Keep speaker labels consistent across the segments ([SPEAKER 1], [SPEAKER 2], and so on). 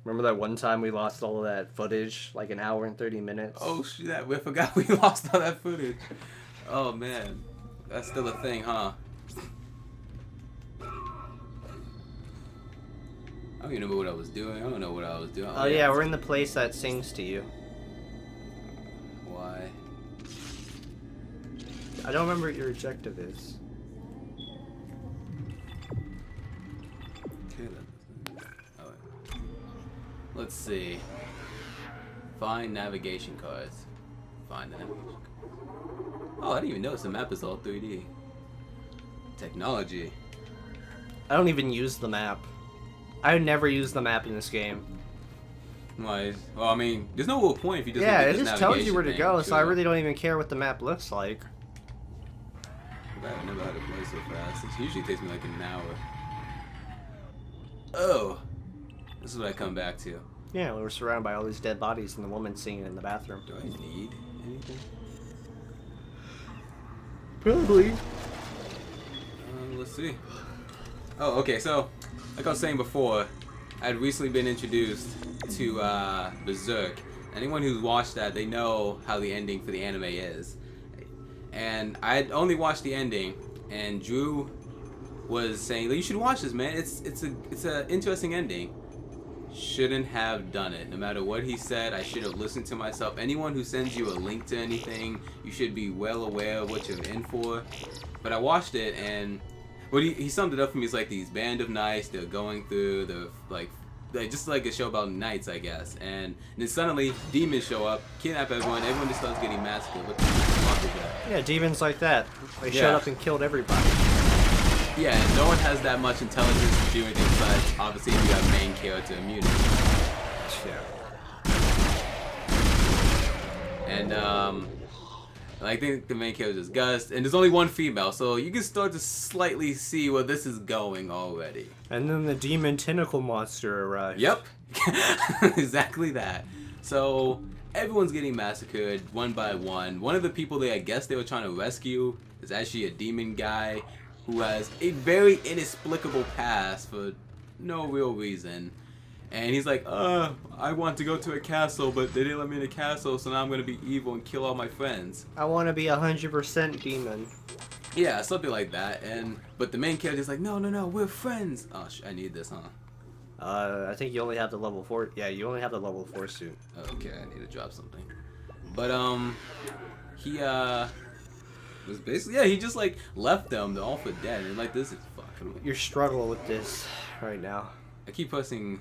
[SPEAKER 1] Remember that one time we lost all of that footage, like an hour and 30 minutes?
[SPEAKER 2] Oh shit! I forgot we lost all that footage. Oh man, that's still a thing, huh? I don't even remember what I was doing. I don't know what I was doing.
[SPEAKER 1] Oh yeah, we're in the place that sings to you.
[SPEAKER 2] Why?
[SPEAKER 1] I don't remember what your objective is.
[SPEAKER 2] Let's see. Find navigation cards. Find the navigation cards. Oh, I didn't even notice the map is all 3D. Technology.
[SPEAKER 1] I don't even use the map. I would never use the map in this game.
[SPEAKER 2] Why? Well, I mean, there's no real point if you just
[SPEAKER 1] yeah,
[SPEAKER 2] look at
[SPEAKER 1] it
[SPEAKER 2] this
[SPEAKER 1] just tells you where to
[SPEAKER 2] navigation
[SPEAKER 1] go,
[SPEAKER 2] thing.
[SPEAKER 1] so I really don't even care what the map looks like.
[SPEAKER 2] I've never had to play so fast. It usually takes me like an hour. Oh, this is what I come back to.
[SPEAKER 1] Yeah, we were surrounded by all these dead bodies and the woman singing in the bathroom.
[SPEAKER 2] Do I need anything?
[SPEAKER 1] Probably.
[SPEAKER 2] Let's see. Oh, okay. So, like I was saying before, I had recently been introduced to Berserk. Anyone who's watched that, they know how the ending for the anime is. And I had only watched the ending, and Drew was saying, "You should watch this, man. It's an interesting ending." Shouldn't have done it. No matter what he said, I should have listened to myself. Anyone who sends you a link to anything, you should be well aware of what you're in for. But I watched it, and what he summed it up for me is like these band of knights. They're going through the like just like a show about knights, I guess. And then suddenly demons show up, kidnap everyone. Everyone just starts getting massacred. What the fuck is that?
[SPEAKER 1] Yeah, demons like that. They showed up and killed everybody.
[SPEAKER 2] Yeah, and no one has that much intelligence to do anything besides, obviously, if you have main character immunity.
[SPEAKER 1] Yeah.
[SPEAKER 2] And, I think the main character is Gus, and there's only one female, so you can start to slightly see where this is going already.
[SPEAKER 1] And then the demon tentacle monster arrives.
[SPEAKER 2] Yep. Exactly that. So, everyone's getting massacred one by one. One of the people I guess they were trying to rescue is actually a demon guy who has a very inexplicable past for no real reason. And he's like, I want to go to a castle, but they didn't let me in the castle, so now I'm going to be evil and kill all my friends.
[SPEAKER 1] I want to be 100% demon.
[SPEAKER 2] Yeah, something like that. But the main character's like, no, we're friends. Oh, I need this, huh?
[SPEAKER 1] I think you only have the level 4. Yeah, you only have the level 4 suit.
[SPEAKER 2] Okay, I need to drop something. But, he, was basically, yeah, he just like left them all for dead, and like this is fucking.
[SPEAKER 1] You're struggling with this right now.
[SPEAKER 2] I keep pressing.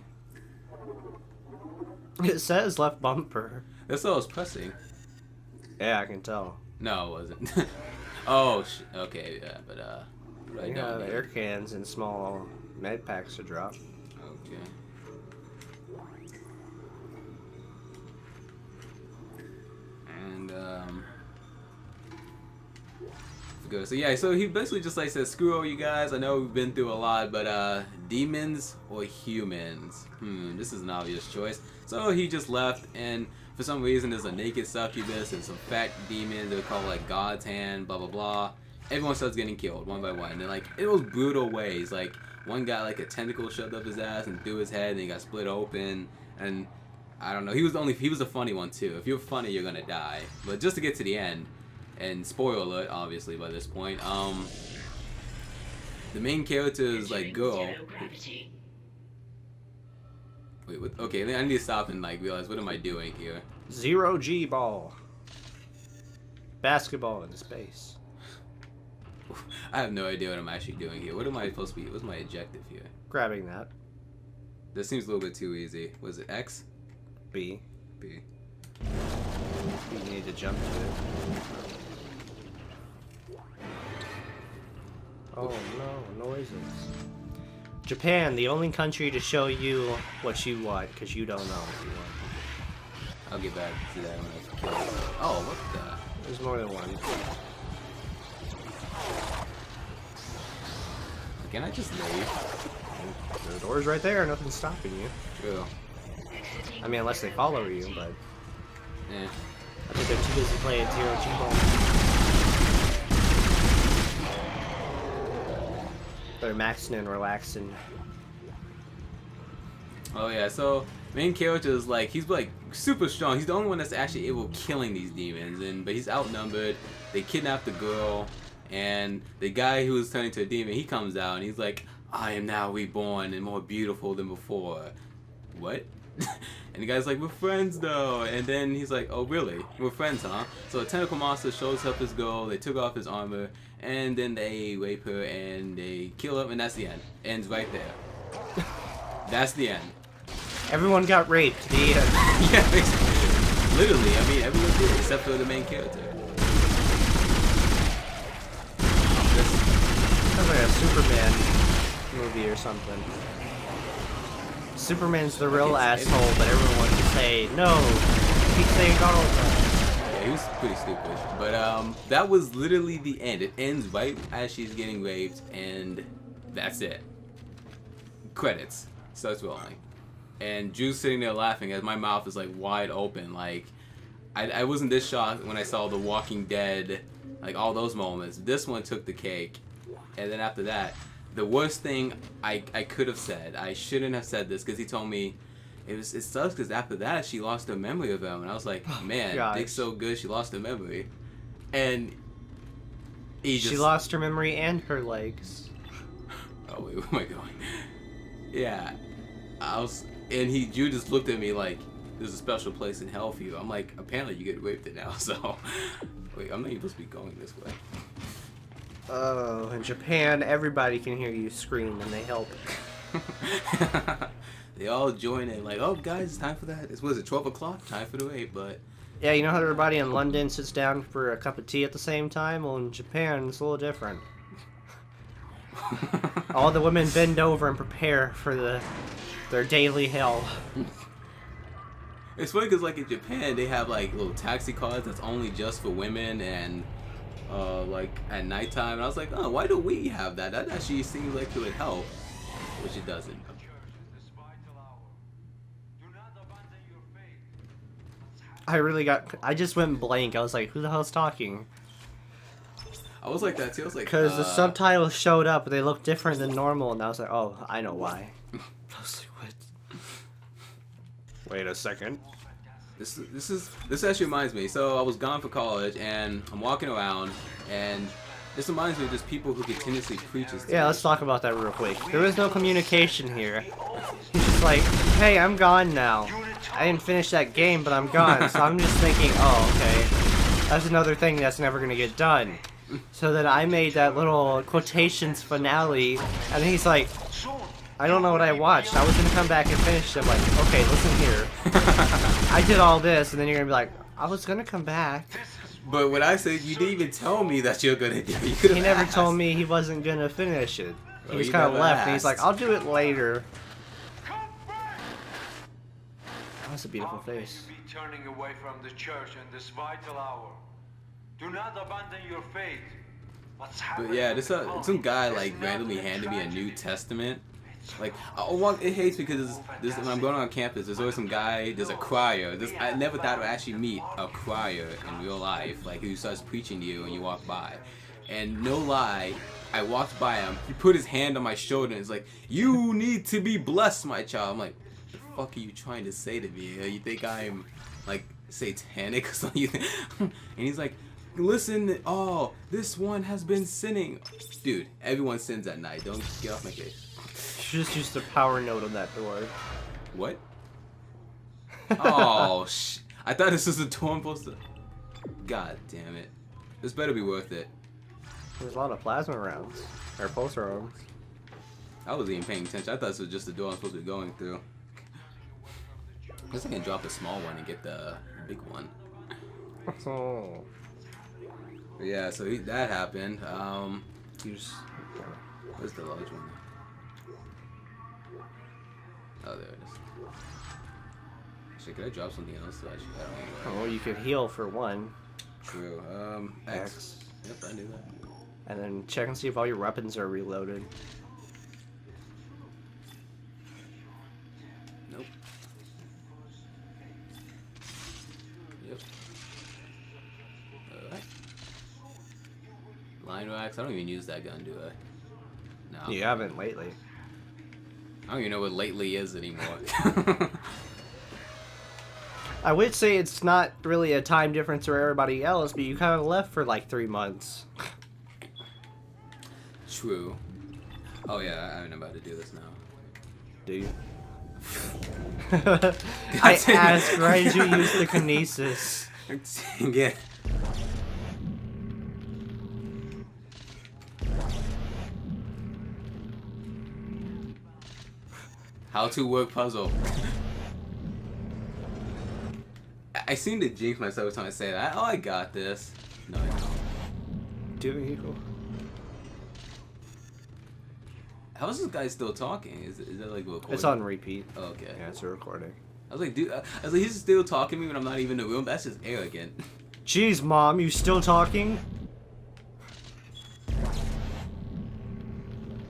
[SPEAKER 1] It says left bumper.
[SPEAKER 2] That's what I was pressing.
[SPEAKER 1] Yeah, I can tell.
[SPEAKER 2] No, it wasn't. Oh, okay, yeah, but
[SPEAKER 1] I got air cans and small med packs to drop.
[SPEAKER 2] Okay. And good. So yeah, so he basically just like says, screw all you guys, I know we've been through a lot, but demons or humans? This is an obvious choice. So he just left, and for some reason there's a naked succubus and some fat demons, they're called like God's hand, blah blah blah. Everyone starts getting killed one by one, and like it was brutal ways. Like one got like a tentacle shoved up his ass and through his head, and he got split open, and I don't know, he was a funny one too. If you're funny, you're gonna die. But just to get to the end, and spoiler alert, obviously by this point, the main character is like girl. Wait, what? Okay, I need to stop and like realize what am I doing here?
[SPEAKER 1] 0G ball. Basketball in space.
[SPEAKER 2] I have no idea what I'm actually doing here. What am I supposed to be? What's my objective here?
[SPEAKER 1] Grabbing that.
[SPEAKER 2] This seems a little bit too easy. Was it X?
[SPEAKER 1] B.
[SPEAKER 2] B.
[SPEAKER 1] You need to jump to it. Oh no, noises. Japan, the only country to show you what you want, because you don't know what you want.
[SPEAKER 2] I'll get back to that when I kill it. Oh, what the?
[SPEAKER 1] There's more than one.
[SPEAKER 2] Can I just leave?
[SPEAKER 1] The door's right there, nothing's stopping you.
[SPEAKER 2] True.
[SPEAKER 1] I mean, unless they follow you, but...
[SPEAKER 2] Eh.
[SPEAKER 1] I think they're too busy playing 0G ball. They're maxing and relaxing.
[SPEAKER 2] Oh yeah, so Main character is like, he's like super strong. He's the only one that's actually able killing these demons, but he's outnumbered. They kidnap the girl, and the guy who was turning to a demon, he comes out and he's like, I am now reborn and more beautiful than before. What? And the guy's like, we're friends though. And then he's like, oh really? We're friends, huh? So a tentacle monster shows up his girl, they took off his armor, and then they rape her and they kill him, and that's the end. Ends right there. That's the end.
[SPEAKER 1] Everyone got raped. The end.
[SPEAKER 2] Yeah, basically. Literally, I mean, everyone did except for the main character.
[SPEAKER 1] Sounds like a Superman movie or something. Superman's the real asshole, but everyone wants to say, no, keep saying Donald Trump.
[SPEAKER 2] Yeah, he was pretty stupid. But that was literally the end. It ends right as she's getting raped, and that's it. Credits. Starts rolling. And Drew's sitting there laughing as my mouth is like wide open. Like, I wasn't this shocked when I saw The Walking Dead, like all those moments. This one took the cake. And then after that, the worst thing I could have said, I shouldn't have said this, because he told me it sucks because after that she lost her memory of him, and I was like, man, Dick's so good she lost her memory, and she
[SPEAKER 1] lost her memory and her legs.
[SPEAKER 2] Oh wait, where am I going? Yeah, Drew just looked at me like, there's a special place in hell for you. I'm like, apparently you get raped now, so wait, I'm not even supposed to be going this way.
[SPEAKER 1] Oh, in Japan, everybody can hear you scream and they help.
[SPEAKER 2] They all join in, like, oh guys, it's time for that. Was it 12 o'clock? Time for the rape, but...
[SPEAKER 1] Yeah, you know how everybody in London sits down for a cup of tea at the same time? Well, in Japan, it's a little different. All the women bend over and prepare for their daily hell.
[SPEAKER 2] It's funny because, like, in Japan, they have, like, little taxi cars that's only just for women, and like at nighttime, and I was like, oh, why do we have that? That actually seems like it would help, which it doesn't.
[SPEAKER 1] I just went blank. I was like, who the hell's talking?
[SPEAKER 2] I was like that too. I was like,
[SPEAKER 1] because the subtitles showed up, but they looked different than normal, and I was like, oh, I know why. I was like, what? Wait a second. This actually reminds me. So I was gone for college, and I'm walking around, and this reminds me of just people who continuously preach. Yeah, let's talk about that real quick. There was no communication here. He's just like, hey, I'm gone now. I didn't finish that game, but I'm gone. So I'm just thinking, oh, okay, that's another thing that's never gonna get done. So then I made that little quotations finale, and he's like, I don't know what I watched. I was gonna come back and finish it. I'm like, okay, listen here. I did all this, and then you're gonna be like, I was gonna come back.
[SPEAKER 2] But when I said, you didn't even tell me that you're gonna do it.
[SPEAKER 1] He never told me he wasn't gonna finish it. He just kind of left, and he's like, I'll do it later. That's a beautiful face.
[SPEAKER 3] Be turning away from the church in this vital hour. Do not abandon your faith.
[SPEAKER 2] But yeah, this some guy like randomly handed me a New Testament. Like, it hates because when I'm going on campus, there's always some guy, there's a crier. I never thought I would actually meet a crier in real life, like who starts preaching to you and you walk by. And no lie, I walked by him, he put his hand on my shoulder and he's like, you need to be blessed, my child. I'm like, what the fuck are you trying to say to me? You think I'm like satanic or something? And he's like, listen, oh, this one has been sinning. Dude, everyone sins at night. Don't get off my case.
[SPEAKER 1] You just used the power note on that door.
[SPEAKER 2] What? Oh, I thought this was a door I'm supposed to... God damn it. This better be worth it.
[SPEAKER 1] There's a lot of plasma rounds. Or pulsar rounds.
[SPEAKER 2] I wasn't even paying attention. I thought this was just the door I'm supposed to be going through. I guess I can drop the small one and get the big one.
[SPEAKER 1] Oh.
[SPEAKER 2] Yeah, so that happened. Where's the large one? Oh, there it is. Actually, could I drop something else?
[SPEAKER 1] Oh, you could heal for one.
[SPEAKER 2] True. X. Yep, I knew that.
[SPEAKER 1] And then check and see if all your weapons are reloaded.
[SPEAKER 2] Nope. Yep. Alright. Line wax. I don't even use that gun, do I? No.
[SPEAKER 1] You haven't lately.
[SPEAKER 2] I don't even know what lately is anymore.
[SPEAKER 1] I would say it's not really a time difference for everybody else, but you kind of left for like 3 months.
[SPEAKER 2] True. Oh yeah, I'm about to do this now.
[SPEAKER 1] Do you? I asked, why did you use the kinesis?
[SPEAKER 2] Dang it. How to work puzzle. I seem to jinx myself every time I say that. Oh, I got this. No, I don't.
[SPEAKER 1] Do you?
[SPEAKER 2] How is this guy still talking? Is that like a recording?
[SPEAKER 1] It's on repeat.
[SPEAKER 2] Oh, okay.
[SPEAKER 1] Yeah, it's a recording.
[SPEAKER 2] I was like, dude, he's still talking to me when I'm not even in the room. That's just arrogant.
[SPEAKER 1] Jeez, Mom, you still talking?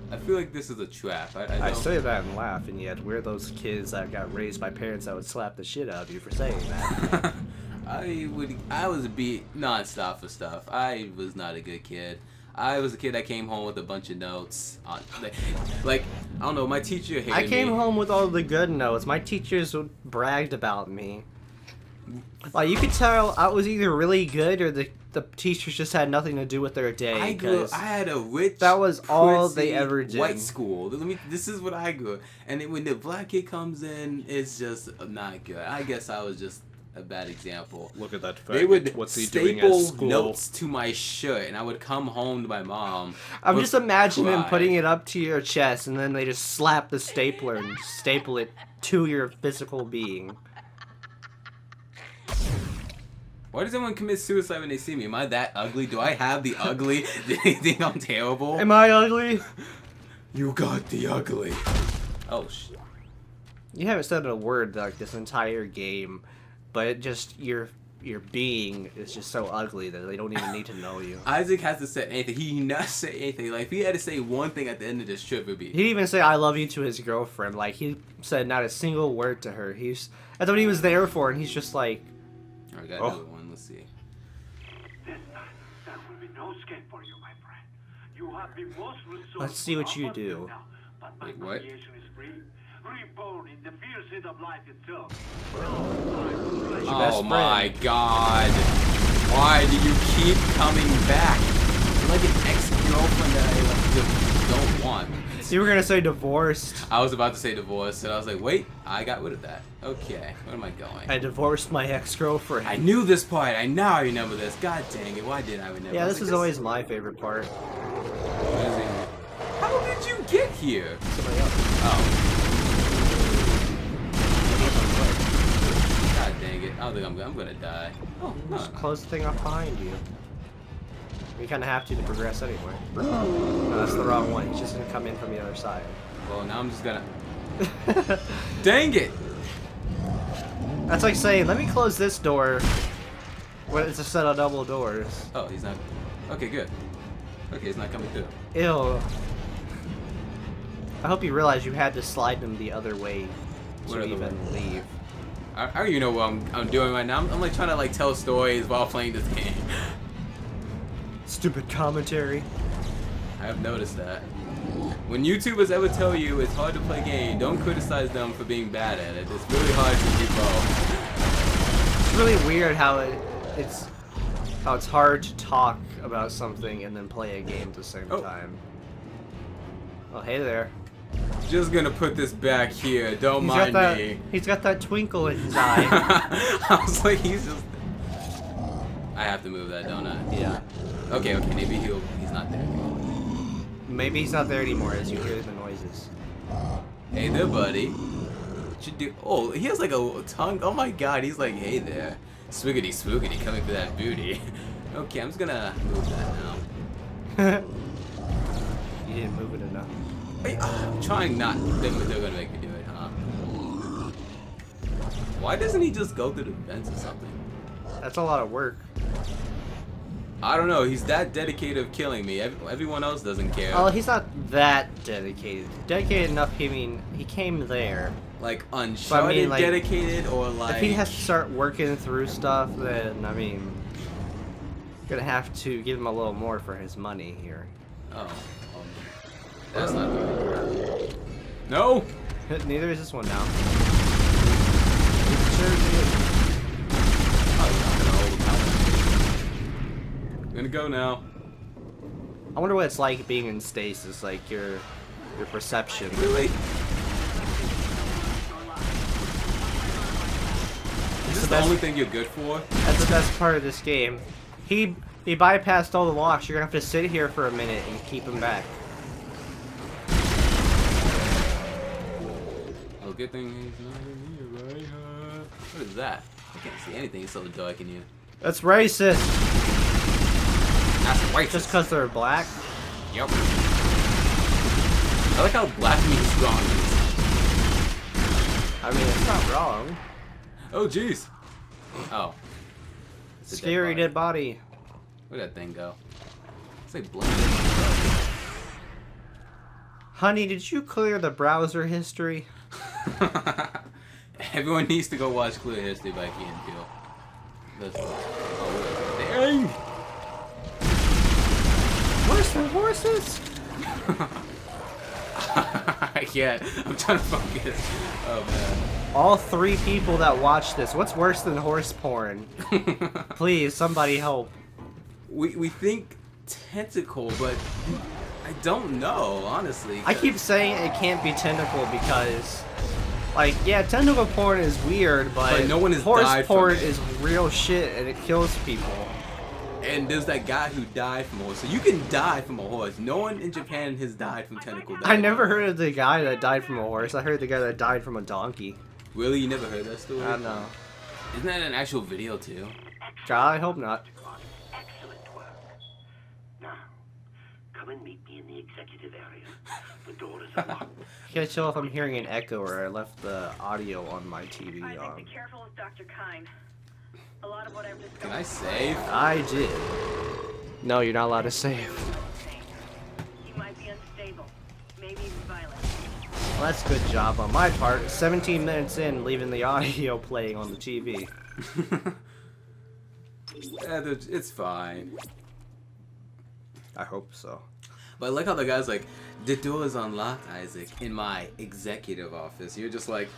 [SPEAKER 2] I feel like this is a trap.
[SPEAKER 1] I say that and laugh, and yet we're those kids that got raised by parents that would slap the shit out of you for saying that.
[SPEAKER 2] I was beat nonstop for stuff. I was not a good kid. I was a kid that came home with a bunch of notes. Like I don't know, my teacher hated me.
[SPEAKER 1] I came home with all the good notes. My teachers bragged about me. Like, you could tell I was either really good or the teachers just had nothing to do with their day.
[SPEAKER 2] I had a rich,
[SPEAKER 1] that was all
[SPEAKER 2] prissy
[SPEAKER 1] they ever did.
[SPEAKER 2] White school. This is what I grew. And then when the black kid comes in, it's just not good. I guess I was just a bad example.
[SPEAKER 1] Look at that.
[SPEAKER 2] They would
[SPEAKER 1] What's he doing at
[SPEAKER 2] staple
[SPEAKER 1] school?
[SPEAKER 2] notes to my shirt, and I would come home to my mom.
[SPEAKER 1] I'm just imagining
[SPEAKER 2] cry.
[SPEAKER 1] putting it up to your chest, and then they just slap the stapler and staple it to your physical being.
[SPEAKER 2] Why does everyone commit suicide when they see me? Am I that ugly? Do I have the ugly? Do they think I'm terrible?
[SPEAKER 1] Am I ugly?
[SPEAKER 2] You got the ugly. Oh shit.
[SPEAKER 1] You haven't said a word like this entire game, but it just your being is just so ugly that they don't even need to know you.
[SPEAKER 2] Isaac has to say anything. He not say anything. Like if he had to say one thing at the end of this trip, it'd be.
[SPEAKER 1] He didn't even say "I love you" to his girlfriend. Like, he said not a single word to her. That's what he was there for, and he's just like.
[SPEAKER 2] I got another one. Let's see.
[SPEAKER 3] This time, there will be no escape for you, my friend. You have been most resourceful.
[SPEAKER 1] Let's see what you
[SPEAKER 3] up until
[SPEAKER 1] do.
[SPEAKER 3] now, but my
[SPEAKER 2] Wait, what?
[SPEAKER 3] creation is free, reborn in the fierce heat of life itself.
[SPEAKER 2] Oh
[SPEAKER 1] best
[SPEAKER 2] my
[SPEAKER 1] friend.
[SPEAKER 2] god. Why do you keep coming back? You're like an ex-girlfriend that I just don't want.
[SPEAKER 1] You were gonna say divorced.
[SPEAKER 2] I was about to say divorce, and I was like, wait, I got rid of that. Okay, where am I going?
[SPEAKER 1] I divorced my ex-girlfriend.
[SPEAKER 2] I knew this part. I remember this. God dang it. Why didn't I remember?
[SPEAKER 1] Yeah,
[SPEAKER 2] I
[SPEAKER 1] this
[SPEAKER 2] was
[SPEAKER 1] is
[SPEAKER 2] like,
[SPEAKER 1] always my favorite part.
[SPEAKER 2] How did you get here?
[SPEAKER 1] Somebody else.
[SPEAKER 2] Oh. God dang it. I don't think I'm gonna die. Oh, no.
[SPEAKER 1] Just close the thing off behind you. You kind of have to progress anyway. No, that's the wrong one. He's just gonna come in from the other side.
[SPEAKER 2] Well, now I'm just gonna... Dang it!
[SPEAKER 1] That's like saying, let me close this door when it's a set of double doors.
[SPEAKER 2] Oh, he's not... Okay, good. Okay, he's not coming through.
[SPEAKER 1] Ew. I hope you realize you had to slide them the other way
[SPEAKER 2] What
[SPEAKER 1] to
[SPEAKER 2] other
[SPEAKER 1] even leave.
[SPEAKER 2] I already know what I'm doing right now. I'm like trying to like tell stories while playing this game.
[SPEAKER 1] Stupid commentary.
[SPEAKER 2] I have noticed that. When YouTubers ever tell you it's hard to play a game, don't criticize them for being bad at it. It's really hard to keep up.
[SPEAKER 1] It's really weird how it's hard to talk about something and then play a game at the same time. Oh, hey there.
[SPEAKER 2] Just gonna put this back here. Don't mind me.
[SPEAKER 1] He's got that twinkle in his eye.
[SPEAKER 2] I was like, he's just... I have to move that, don't I?
[SPEAKER 1] Yeah.
[SPEAKER 2] Okay, maybe he's not there anymore.
[SPEAKER 1] Maybe he's not there anymore as you hear the noises.
[SPEAKER 2] Hey there, buddy. What you do? Oh, he has like a tongue. Oh my god, he's like, hey there. Swiggity swoogity coming for that booty. Okay, I'm just gonna move that now.
[SPEAKER 1] You didn't move it enough.
[SPEAKER 2] I'm trying not. They're gonna make me do it, huh? Why doesn't he just go through the vents or something?
[SPEAKER 1] That's a lot of work.
[SPEAKER 2] I don't know. He's that dedicated of killing me. Everyone else doesn't care.
[SPEAKER 1] Oh, he's not that dedicated. Dedicated enough, he came there.
[SPEAKER 2] Like Uncharted
[SPEAKER 1] like,
[SPEAKER 2] dedicated or like...
[SPEAKER 1] If he has to start working through stuff, then, I mean, gonna have to give him a little more for his money here.
[SPEAKER 2] Oh. That's not good. No!
[SPEAKER 1] Neither is this one now.
[SPEAKER 2] gonna go now.
[SPEAKER 1] I wonder what it's like being in stasis, like your perception.
[SPEAKER 2] Really? Is this the only thing you're good for?
[SPEAKER 1] That's the best part of this game. He bypassed all the locks. You're gonna have to sit here for a minute and keep him back.
[SPEAKER 2] Oh, good thing he's not in here, right? What is that? I can't see anything. It's so dark in here.
[SPEAKER 1] That's racist.
[SPEAKER 2] That's racist.
[SPEAKER 1] Just because they're black?
[SPEAKER 2] Yep. I like how black means strong.
[SPEAKER 1] I mean, it's not wrong.
[SPEAKER 2] Oh, jeez. Oh. It's a
[SPEAKER 1] Scary dead body.
[SPEAKER 2] Where'd that thing go? It's like blood.
[SPEAKER 1] Honey, did you clear the browser history?
[SPEAKER 2] Everyone needs to go watch Clear History by Key and Peele. Let's go. Oh, dang!
[SPEAKER 1] Where's the horses?
[SPEAKER 2] I can't. I'm trying to focus. Oh, man.
[SPEAKER 1] All 3 people that watch this, what's worse than horse porn? Please, somebody help.
[SPEAKER 2] We think tentacle, but I don't know, honestly.
[SPEAKER 1] I keep saying it can't be tentacle because, like, yeah, tentacle porn is weird, but
[SPEAKER 2] no one has
[SPEAKER 1] horse
[SPEAKER 2] died from
[SPEAKER 1] porn
[SPEAKER 2] it.
[SPEAKER 1] is real shit and it kills people.
[SPEAKER 2] And there's that guy who died from a horse. So you can die from a horse. No one in Japan has died from tentacle.
[SPEAKER 1] I never heard of the guy that died from a horse. I heard the guy that died from a donkey.
[SPEAKER 2] Really? You never heard that story?
[SPEAKER 1] I know.
[SPEAKER 2] Isn't that an actual video too?
[SPEAKER 1] God, I hope not.
[SPEAKER 4] Excellent work. Now, come and meet me in the executive area. The door is unlocked.
[SPEAKER 1] I can't tell if I'm hearing an echo or I left the audio on my TV
[SPEAKER 5] I think
[SPEAKER 1] on.
[SPEAKER 5] be careful with Dr. Kyne. A lot of what I've discovered.
[SPEAKER 2] Can I save?
[SPEAKER 1] I did. No, you're not allowed to save.
[SPEAKER 5] He might be unstable, maybe even violent.
[SPEAKER 1] Well, that's a good job on my part. 17 minutes in, leaving the audio playing on the TV.
[SPEAKER 2] Yeah, it's fine.
[SPEAKER 1] I hope so.
[SPEAKER 2] But I like how the guy's like, the door is unlocked, Isaac, in my executive office. You're just like,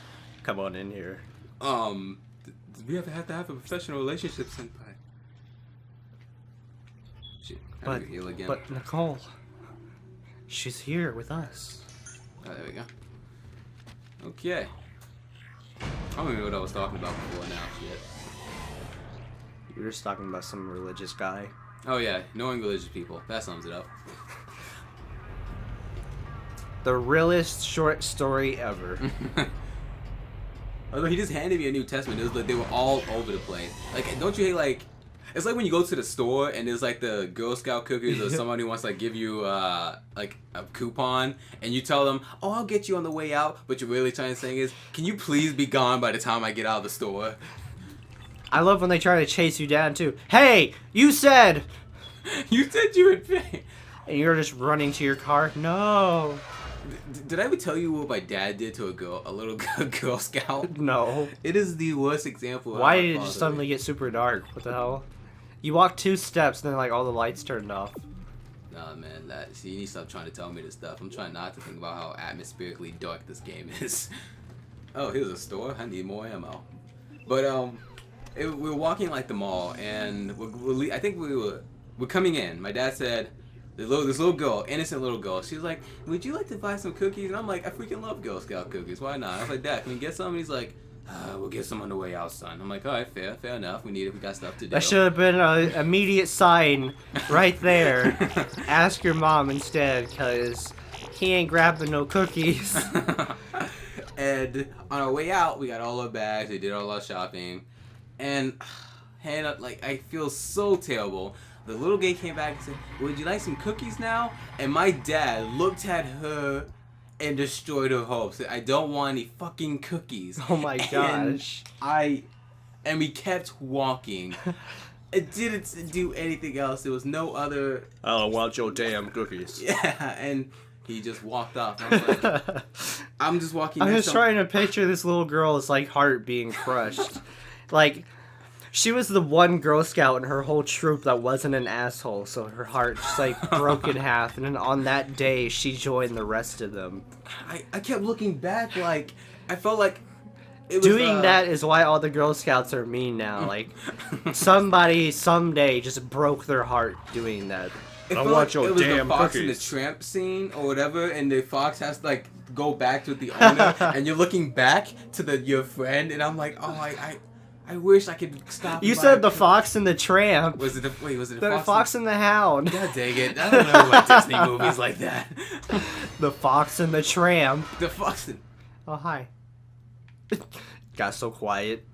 [SPEAKER 1] Come on in here.
[SPEAKER 2] we have to have a professional relationship, senpai. Shit, how do we heal again?
[SPEAKER 1] But Nicole, she's here with us.
[SPEAKER 2] Oh, there we go. Okay. I don't even know what I was talking about before now, shit.
[SPEAKER 1] You were just talking about some religious guy.
[SPEAKER 2] Oh yeah, knowing religious people. That sums it up.
[SPEAKER 1] The realest short story ever.
[SPEAKER 2] Although he just handed me a New Testament, it was like they were all over the place. Like, don't you hate like? It's like when you go to the store and there's like the Girl Scout cookies or somebody wants to like give you like a coupon and you tell them, "Oh, I'll get you on the way out," but you're really trying to say is, "Can you please be gone by the time I get out of the store?"
[SPEAKER 1] I love when they try to chase you down too. Hey, you said!
[SPEAKER 2] You said you would pay.
[SPEAKER 1] And you're just running to your car? No.
[SPEAKER 2] Did I ever tell you what my dad did to a little Girl Scout?
[SPEAKER 1] No.
[SPEAKER 2] It is the worst example. Of
[SPEAKER 1] Why
[SPEAKER 2] how
[SPEAKER 1] did it
[SPEAKER 2] my
[SPEAKER 1] just
[SPEAKER 2] father-
[SPEAKER 1] suddenly get super dark? What the hell? You walk 2 steps, then like all the lights turned off.
[SPEAKER 2] Nah, man. See, you need to stop trying to tell me this stuff. I'm trying not to think about how atmospherically dark this game is. Oh, here's a store. I need more ammo. But we were walking like the mall, and I think we're coming in. My dad said, this little girl, innocent little girl, she was like, "Would you like to buy some cookies?" And I'm like, I freaking love Girl Scout cookies. Why not? I was like, "Dad, can we get some?" And he's like, "We'll get some on the way out, son." I'm like, "All right, fair enough. We need it. We got stuff to do."
[SPEAKER 1] That should have been an immediate sign right there. Ask your mom instead, because he ain't grabbing no cookies.
[SPEAKER 2] And on our way out, we got all our bags. We did all our shopping, and Hannah, like, I feel so terrible. The little gay came back and said, "Would you like some cookies now?" And my dad looked at her and destroyed her hopes. Said, "I don't want any fucking cookies."
[SPEAKER 1] Oh my gosh.
[SPEAKER 2] And we kept walking. It didn't do anything else. There was no other.
[SPEAKER 1] I don't want your damn cookies.
[SPEAKER 2] Yeah, and he just walked off. I was like, I'm just walking.
[SPEAKER 1] I'm
[SPEAKER 2] next
[SPEAKER 1] just
[SPEAKER 2] to-
[SPEAKER 1] trying to picture this little girl's like heart being crushed. Like, she was the one Girl Scout in her whole troop that wasn't an asshole, so her heart just like broke in half, and then on that day she joined the rest of them.
[SPEAKER 2] I kept looking back, like I felt like
[SPEAKER 1] Doing that is why all the Girl Scouts are mean now. Like, somebody someday just broke their heart doing that.
[SPEAKER 2] It
[SPEAKER 1] I
[SPEAKER 2] felt
[SPEAKER 1] want your
[SPEAKER 2] it was
[SPEAKER 1] damn
[SPEAKER 2] the fox
[SPEAKER 1] cookies.
[SPEAKER 2] in the tramp scene or whatever, and the fox has to like go back to the owner, and you're looking back to your friend, and I'm like, oh, I wish I could stop.
[SPEAKER 1] You said the Fox and the Tramp.
[SPEAKER 2] Was it the
[SPEAKER 1] Fox and the Hound?
[SPEAKER 2] God dang it! I don't know about Disney movies like that.
[SPEAKER 1] The Fox and the Tramp.
[SPEAKER 2] The fox.
[SPEAKER 1] Oh hi. Got so quiet.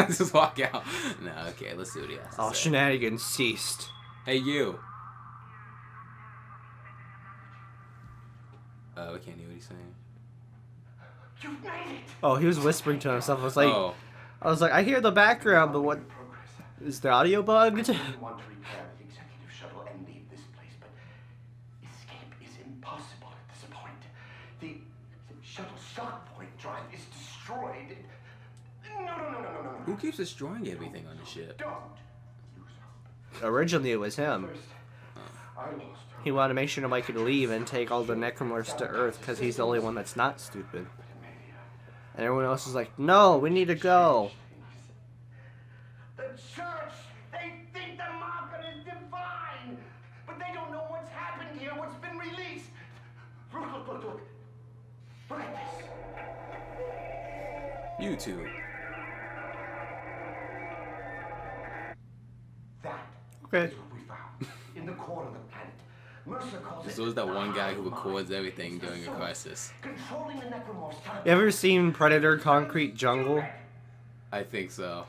[SPEAKER 2] Just walk out. No, okay, let's see what he has to
[SPEAKER 1] All
[SPEAKER 2] say.
[SPEAKER 1] shenanigans ceased.
[SPEAKER 2] Hey, you. Oh, I can't hear what he's saying.
[SPEAKER 4] You've made it!
[SPEAKER 1] Oh, he was whispering to himself.
[SPEAKER 2] Oh.
[SPEAKER 1] I was like, I hear the background, but what is the audio bugged?
[SPEAKER 4] We want to repair the executive shuttle and leave this place, but escape is impossible at this point. The shuttle shock point drive is destroyed. No.
[SPEAKER 2] Who keeps destroying everything on the ship?
[SPEAKER 4] Don't lose hope.
[SPEAKER 1] Originally, it was him.
[SPEAKER 4] First, I lost hope.
[SPEAKER 1] He wanted to make sure nobody could leave and take all the necromorphs to Earth because he's the only one that's not stupid. And everyone else is like, no, we need to go.
[SPEAKER 4] The church, they think the marker is divine, but they don't know what's happened here, what's been released. Look. Look at this.
[SPEAKER 2] YouTube.
[SPEAKER 4] That
[SPEAKER 1] Okay.
[SPEAKER 4] is what we found in the core of the planet. Mercer calls it
[SPEAKER 2] So is that
[SPEAKER 4] the
[SPEAKER 2] one guy who
[SPEAKER 4] hive
[SPEAKER 2] records
[SPEAKER 4] mind.
[SPEAKER 2] everything
[SPEAKER 4] It's the
[SPEAKER 2] during a
[SPEAKER 4] source,
[SPEAKER 2] crisis.
[SPEAKER 4] Controlling the necromorphs.
[SPEAKER 1] You ever seen Predator Concrete Jungle?
[SPEAKER 2] I think so.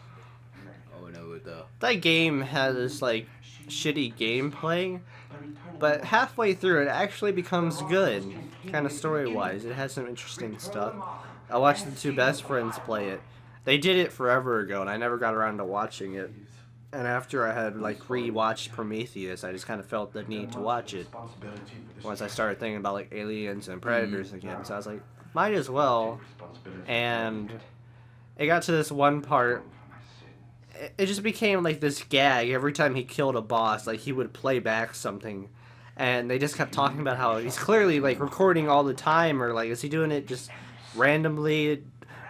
[SPEAKER 2] Oh no, though.
[SPEAKER 1] That game has like shitty gameplay, but halfway through it actually becomes good, kind of story-wise. It has some interesting stuff. I watched the two best friends play it. They did it forever ago, and I never got around to watching it. And after I had like re-watched Prometheus, I just kind of felt the need to watch it. Once I started thinking about like aliens and predators again, so I was like, might as well. And it got to this one part. It just became like this gag every time he killed a boss. Like he would play back something, and they just kept talking about how he's clearly like recording all the time, or like is he doing it just randomly?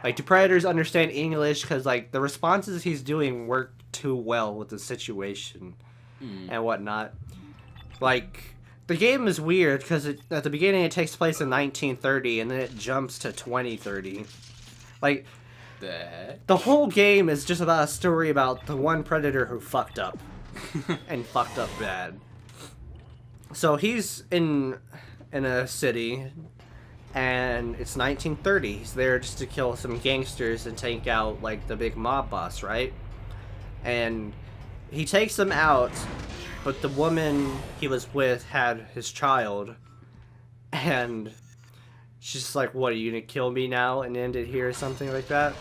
[SPEAKER 1] Like, do predators understand English? Because like the responses he's doing work too well with the situation and whatnot. Like, the game is weird because at the beginning it takes place in 1930 and then it jumps to 2030. Like, the whole game is just about a story about the one predator who fucked up and fucked up bad. So he's in a city and it's 1930. He's there just to kill some gangsters and take out like the big mob boss, right? And he takes them out, but the woman he was with had his child, and she's just like, what, are you gonna kill me now and end it here or something like that?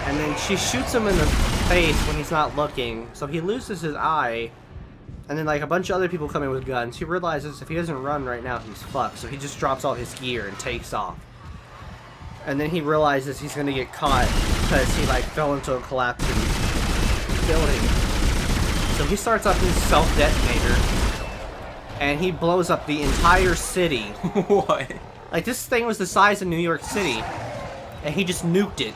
[SPEAKER 1] And then she shoots him in the face when he's not looking, so he loses his eye, and then like a bunch of other people come in with guns. He realizes if he doesn't run right now, he's fucked, so he just drops all his gear and takes off. And then he realizes he's gonna get caught because he like fell into a collapsing building. So he starts up his self-detonator and he blows up the entire city.
[SPEAKER 2] What?
[SPEAKER 1] Like, this thing was the size of New York City and he just nuked it.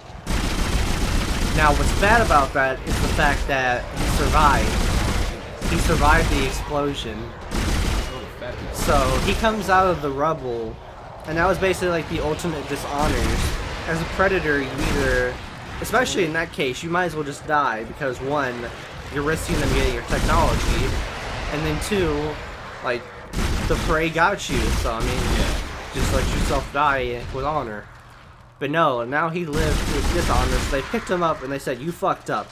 [SPEAKER 1] Now what's bad about that is the fact that he survived. He survived the explosion. So he comes out of the rubble, and that was basically like the ultimate dishonors. As a predator, you either, especially in that case, you might as well just die, because one, you're risking them getting your technology, and then two, like, the prey got you, so I mean, just let yourself die with honor. But no, now he lived with dishonor, so they picked him up and they said, you fucked up.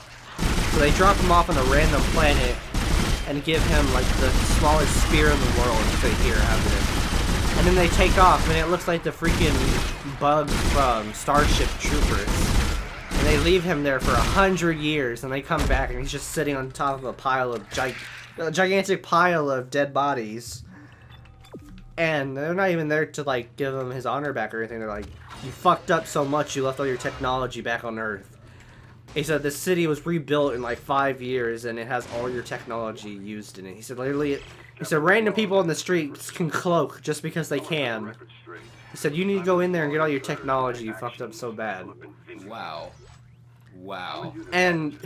[SPEAKER 1] So they drop him off on a random planet and give him like the smallest spear in the world to here, have it. And then they take off and it looks like the freaking bugs from Starship Troopers. And they leave him there for 100 years and they come back and he's just sitting on top of a pile of a gigantic pile of dead bodies. And they're not even there to like give him his honor back or anything. They're like, you fucked up so much you left all your technology back on Earth. He said the city was rebuilt in like 5 years and it has all your technology used in it. He said literally, he said random people in the streets can cloak just because they can. He said you need to go in there and get all your technology you fucked up so bad.
[SPEAKER 2] Wow. Wow.
[SPEAKER 1] And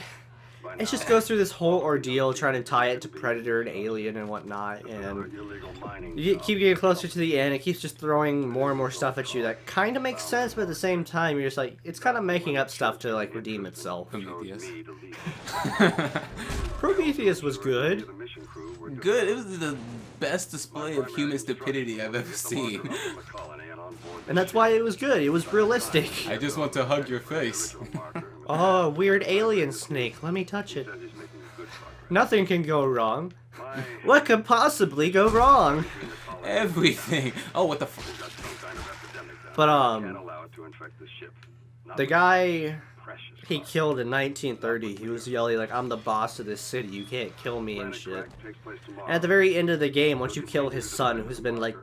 [SPEAKER 1] it just goes through this whole ordeal trying to tie it to Predator and Alien and whatnot, and you keep getting closer to the end. It keeps just throwing more and more stuff at you that kind of makes sense, but at the same time, you're just like, it's kind of making up stuff to like redeem itself.
[SPEAKER 2] Prometheus.
[SPEAKER 1] Prometheus was good.
[SPEAKER 2] Good. It was the best display of human stupidity I've ever seen.
[SPEAKER 1] And that's why it was good. It was realistic.
[SPEAKER 2] I just want to hug your face.
[SPEAKER 1] Oh, weird alien snake. Let me touch it. Nothing can go wrong. What could possibly go wrong?
[SPEAKER 2] Everything. Oh, what the fuck?
[SPEAKER 1] But, the guy he killed in 1930, he was yelling, like, I'm the boss of this city, you can't kill me and shit. And at the very end of the game, once you kill his son, who's been, like,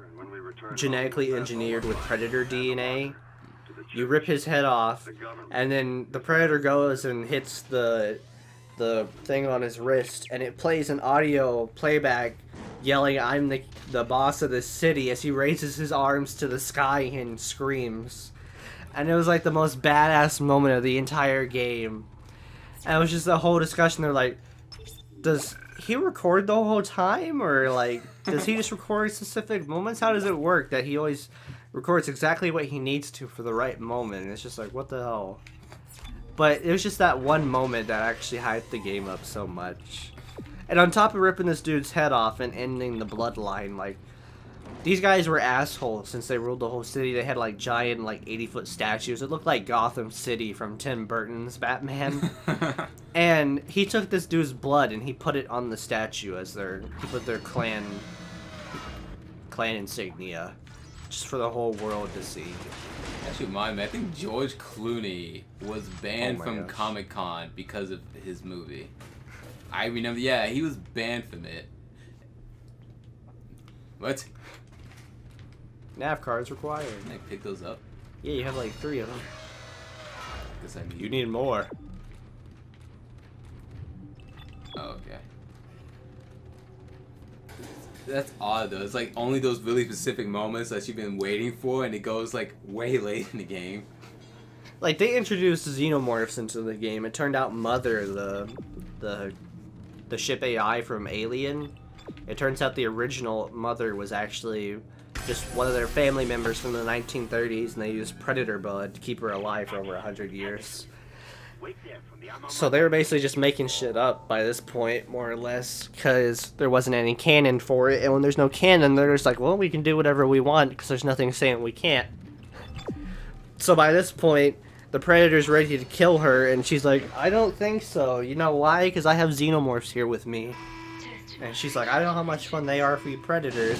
[SPEAKER 1] genetically engineered with Predator DNA, you rip his head off, and then the Predator goes and hits the thing on his wrist, and it plays an audio playback yelling, I'm the boss of this city, as he raises his arms to the sky and screams. And it was like the most badass moment of the entire game. And it was just a whole discussion. They're like, does he record the whole time? Or like, does he just record specific moments? How does it work that he always records exactly what he needs to for the right moment? And it's just like, what the hell? But it was just that one moment that actually hyped the game up so much. And on top of ripping this dude's head off and ending the bloodline, like, these guys were assholes since they ruled the whole city. They had like giant, like 80-foot statues. It looked like Gotham City from Tim Burton's Batman. And he took this dude's blood and he put it on the statue as he put their clan insignia, just for the whole world to see.
[SPEAKER 2] Actually, I think George Clooney was banned from
[SPEAKER 1] gosh.
[SPEAKER 2] Comic-Con because of his movie. I remember, yeah, he was banned from it. What?
[SPEAKER 1] Nav cards required.
[SPEAKER 2] Can I pick those up?
[SPEAKER 1] Yeah, you have like 3 of them.
[SPEAKER 2] Because I need...
[SPEAKER 1] You need more.
[SPEAKER 2] Oh, okay. That's odd though. It's like only those really specific moments that you've been waiting for, and it goes like way late in the game.
[SPEAKER 1] Like, they introduced xenomorphs into the game. It turned out Mother, the ship AI from Alien, it turns out the original Mother was actually just one of their family members from the 1930s, and they used Predator blood to keep her alive for over 100 years. So they were basically just making shit up by this point, more or less, because there wasn't any canon for it, and when there's no canon, they're just like, well, we can do whatever we want, because there's nothing saying we can't. So by this point, the Predator's ready to kill her, and she's like, I don't think so. You know why? Because I have xenomorphs here with me. And she's like, I know how much fun they are for you Predators.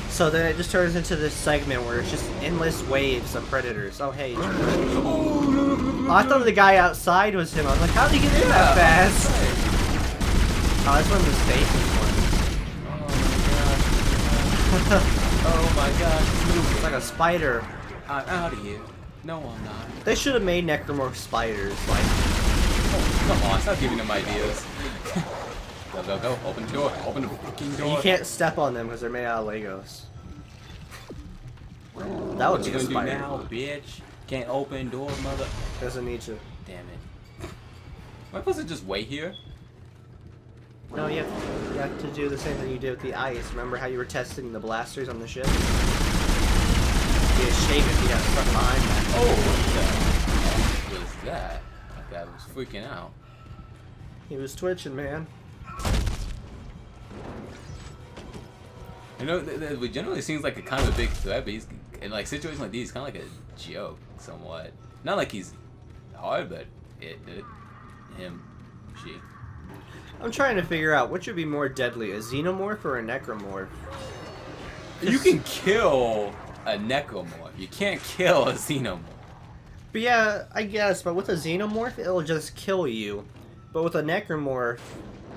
[SPEAKER 1] So then it just turns into this segment where it's just endless waves of Predators. Oh, hey. Oh, I thought the guy outside was him. I was like, how did he get in that fast? Oh, that's one of the stations ones.
[SPEAKER 2] Oh my gosh.
[SPEAKER 1] It's like a spider.
[SPEAKER 2] I'm out of here. No, I'm not.
[SPEAKER 1] They should have made necromorph spiders. Like,
[SPEAKER 2] Oh, come on, stop giving them ideas. Go, go, go. Open the door. Open the fucking door.
[SPEAKER 1] you can't step on them because they're made out of Legos. That would
[SPEAKER 2] What
[SPEAKER 1] be
[SPEAKER 2] you
[SPEAKER 1] a
[SPEAKER 2] gonna do
[SPEAKER 1] spider.
[SPEAKER 2] now, bitch? Can't open door, mother.
[SPEAKER 1] Doesn't need to.
[SPEAKER 2] Damn it. Am I supposed to just wait here?
[SPEAKER 1] No, you have to do the same thing you did with the ice. Remember how you were testing the blasters on the ship? You shave it, you got stuck behind that.
[SPEAKER 2] Oh, what the was that? That guy was freaking out.
[SPEAKER 1] He was twitching, man.
[SPEAKER 2] You know, it generally seems like a kind of a big threat, but he's in like situations like these, kind of like a joke, somewhat. Not like he's hard, but him, she.
[SPEAKER 1] I'm trying to figure out which would be more deadly, a xenomorph or a necromorph.
[SPEAKER 2] You can kill a necromorph. You can't kill a xenomorph.
[SPEAKER 1] But yeah, I guess, but with a xenomorph, it'll just kill you. But with a necromorph,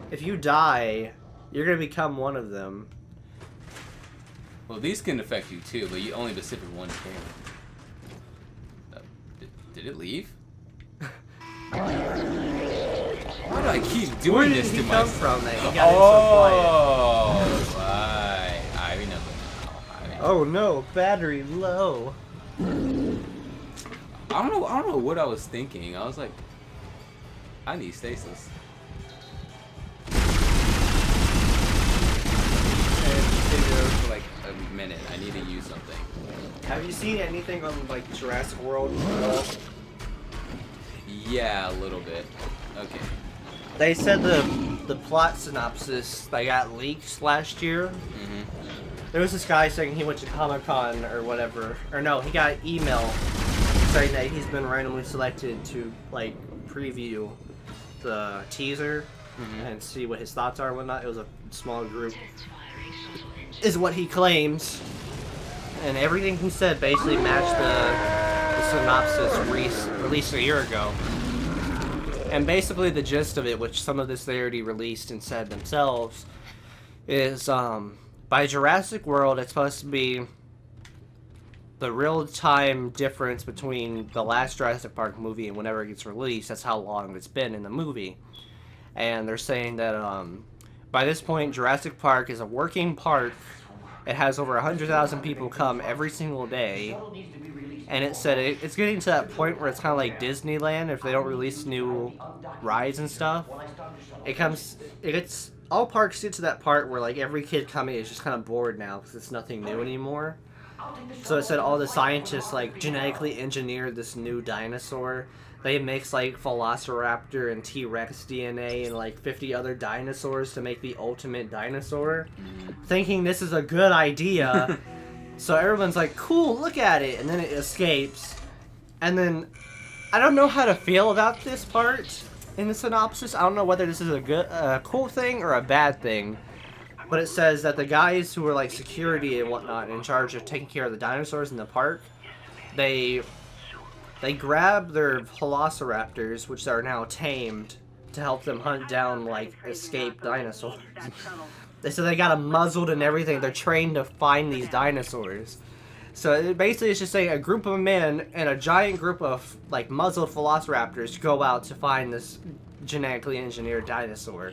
[SPEAKER 1] if you die, you're gonna become one of them.
[SPEAKER 2] Well, these can affect you too, but you only specific one can. Did it leave? Why do I keep doing
[SPEAKER 1] Where did
[SPEAKER 2] this
[SPEAKER 1] he
[SPEAKER 2] to
[SPEAKER 1] come
[SPEAKER 2] myself?
[SPEAKER 1] from that he got in so quiet?
[SPEAKER 2] Oh, right. I remember now.
[SPEAKER 1] Oh no, battery low.
[SPEAKER 2] I don't know what I was thinking. I was like, I need stasis. And stay there for like a minute. I need to use something.
[SPEAKER 1] Have you seen anything on like Jurassic World at all?
[SPEAKER 2] Yeah, a little bit. Okay.
[SPEAKER 1] They said the plot synopsis that got leaked last year. There was this guy saying he went to Comic-Con or whatever, or no, he got an email saying that he's been randomly selected to like preview the teaser and see what his thoughts are and whatnot. It was a small group, is what he claims, and everything he said basically matched the synopsis released a year ago. And basically the gist of it, which some of this they already released and said themselves, is by Jurassic World, it's supposed to be the real-time difference between the last Jurassic Park movie and whenever it gets released. That's how long it's been in the movie. And they're saying that by this point, Jurassic Park is a working park. It has over 100,000 people come every single day. And it said it's getting to that point where it's kind of like Disneyland. If they don't release new rides and stuff, all parks get to that part where like every kid coming is just kind of bored now because it's nothing new anymore. So it said all the scientists like genetically engineered this new dinosaur. They mix like Velociraptor and T-Rex DNA and like 50 other dinosaurs to make the ultimate dinosaur, thinking this is a good idea. So everyone's like, cool, look at it, and then it escapes. And then I don't know how to feel about this part in the synopsis. I don't know whether this is a cool thing or a bad thing. But it says that the guys who were like security and whatnot in charge of taking care of the dinosaurs in the park, they grab their velociraptors, which are now tamed, to help them hunt down like escaped dinosaurs. They said they got them muzzled and everything. They're trained to find these dinosaurs. So it basically is just saying a group of men and a giant group of like muzzled velociraptors go out to find this genetically engineered dinosaur.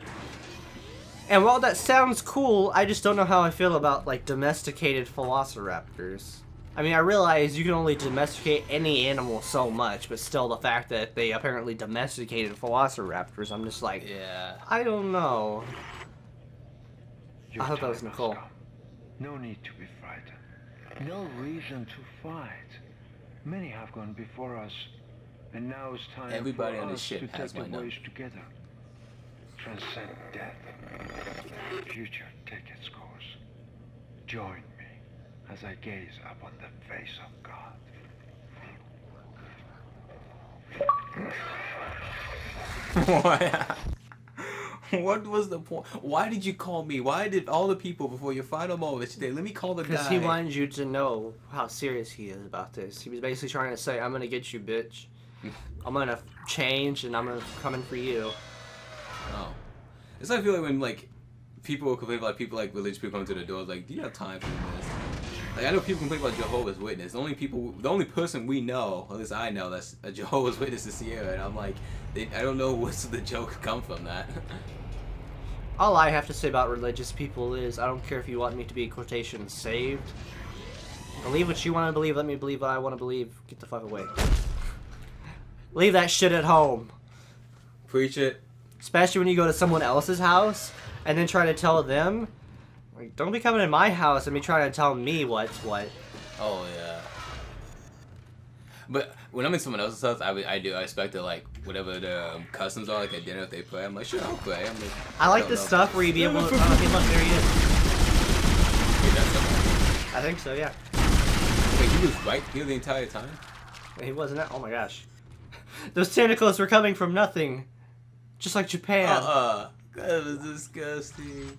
[SPEAKER 1] And while that sounds cool, I just don't know how I feel about like domesticated velociraptors. I mean, I realize you can only domesticate any animal so much, but still the fact that they apparently domesticated velociraptors, I'm just like,
[SPEAKER 2] Yeah.
[SPEAKER 1] I don't know.
[SPEAKER 6] Your
[SPEAKER 1] I hope that was
[SPEAKER 6] time has
[SPEAKER 1] Nicole.
[SPEAKER 6] come. No need to be frightened. No reason to fight. Many have gone before us, and now it's time
[SPEAKER 2] Everybody
[SPEAKER 6] for
[SPEAKER 2] on this
[SPEAKER 6] us
[SPEAKER 2] ship
[SPEAKER 6] to
[SPEAKER 2] has
[SPEAKER 6] take
[SPEAKER 2] my
[SPEAKER 6] the
[SPEAKER 2] number.
[SPEAKER 6] voyage together. Transcend death. Future take its course. Join me as I gaze upon the face of God.
[SPEAKER 2] What was the point? Why did you call me? Why did all the people before your final moment today? Let me call the guy.
[SPEAKER 1] Because he wanted you to know how serious he is about this. He was basically trying to say, I'm gonna get you, bitch. I'm gonna change and I'm gonna come in for you.
[SPEAKER 2] Oh. It's like I feel like when like people complain about people like religious people come to the doors like, do you have time for this? Like I know people complain about Jehovah's Witness. The only person we know, or at least I know, that's a Jehovah's Witness is Sierra, and I'm like, I don't know what's the joke come from that.
[SPEAKER 1] All I have to say about religious people is, I don't care if you want me to be, quotation, saved. Believe what you want to believe, let me believe what I want to believe. Get the fuck away. Leave that shit at home.
[SPEAKER 2] Preach it.
[SPEAKER 1] Especially when you go to someone else's house and then try to tell them. Like, don't be coming in my house and be trying to tell me what's what.
[SPEAKER 2] Oh yeah. But when I'm in someone else's house, I expect that like whatever the customs are, like at dinner if they pray, I'm like, sure, I'll pray. I'm like,
[SPEAKER 1] I like
[SPEAKER 2] don't
[SPEAKER 1] this
[SPEAKER 2] know.
[SPEAKER 1] stuff where you be able to. Oh, hey, look, there he is.
[SPEAKER 2] Wait, that's someone.
[SPEAKER 1] I think so, yeah.
[SPEAKER 2] Wait, he was right here the entire time?
[SPEAKER 1] He wasn't. Oh my gosh. Those tentacles were coming from nothing. Just like Japan.
[SPEAKER 2] That was disgusting.